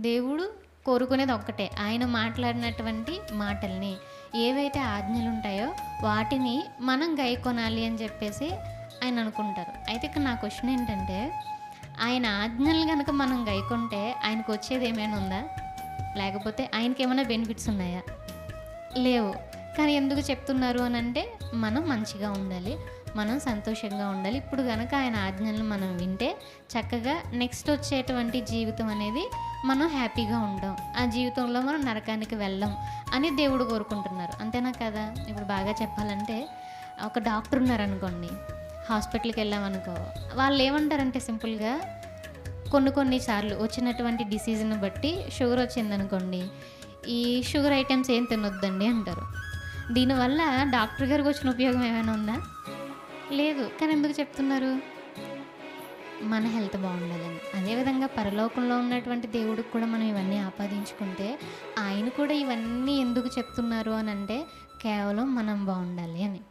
దేవుడు కోరుకునేది ఒక్కటే. ఆయన మాట్లాడినటువంటి మాటల్ని, ఏవైతే ఆజ్ఞలుంటాయో వాటిని మనం గైకొనాలి అని చెప్పేసి ఆయన అనుకుంటారు. అయితే ఇక్కడ నా క్వెషన్ ఏంటంటే, ఆయన ఆజ్ఞలు గనక మనం గైకొంటే ఆయనకొచ్చేది ఏమైనా ఉందా? లేకపోతే ఆయనకేమైనా బెనిఫిట్స్ ఉన్నాయా? లేవు. కానీ ఎందుకు చెప్తున్నారు అనంటే, మనం మంచిగా ఉండాలి, మనం సంతోషంగా ఉండాలి. ఇప్పుడు గనక ఆయన ఆజ్ఞలను మనం వింటే చక్కగా నెక్స్ట్ వచ్చేటువంటి జీవితం అనేది మనం హ్యాపీగా ఉంటాం. ఆ జీవితంలో మనం నరకానికి వెళ్ళం అని దేవుడు కోరుకుంటున్నారు. అంతేనా కదా? ఇప్పుడు బాగా చెప్పాలంటే, ఒక డాక్టర్ ఉన్నారనుకోండి, హాస్పిటల్‌కి వెళ్ళామనుకో, వాళ్ళు ఏమంటారంటే సింపుల్‌గా కొన్ని సార్లు వచ్చినటువంటి డిసీజ్‌ని బట్టి షుగర్ వచ్చిందనుకోండి, ఈ షుగర్ ఐటెమ్స్ ఏం తినొద్దండి అంటారు. దీనివల్ల డాక్టర్ గారికి వచ్చిన ఉపయోగం ఏమైనా ఉందా? లేదు. కానీ ఎందుకు చెప్తున్నారు? మన హెల్త్ బాగుండాలని. అదేవిధంగా పరలోకంలో ఉన్నటువంటి దేవుడికి కూడా మనం ఇవన్నీ ఆపాదించుకుంటే, ఆయన కూడా ఇవన్నీ ఎందుకు చెప్తున్నారు అనంటే, కేవలం మనం బాగుండాలి అని.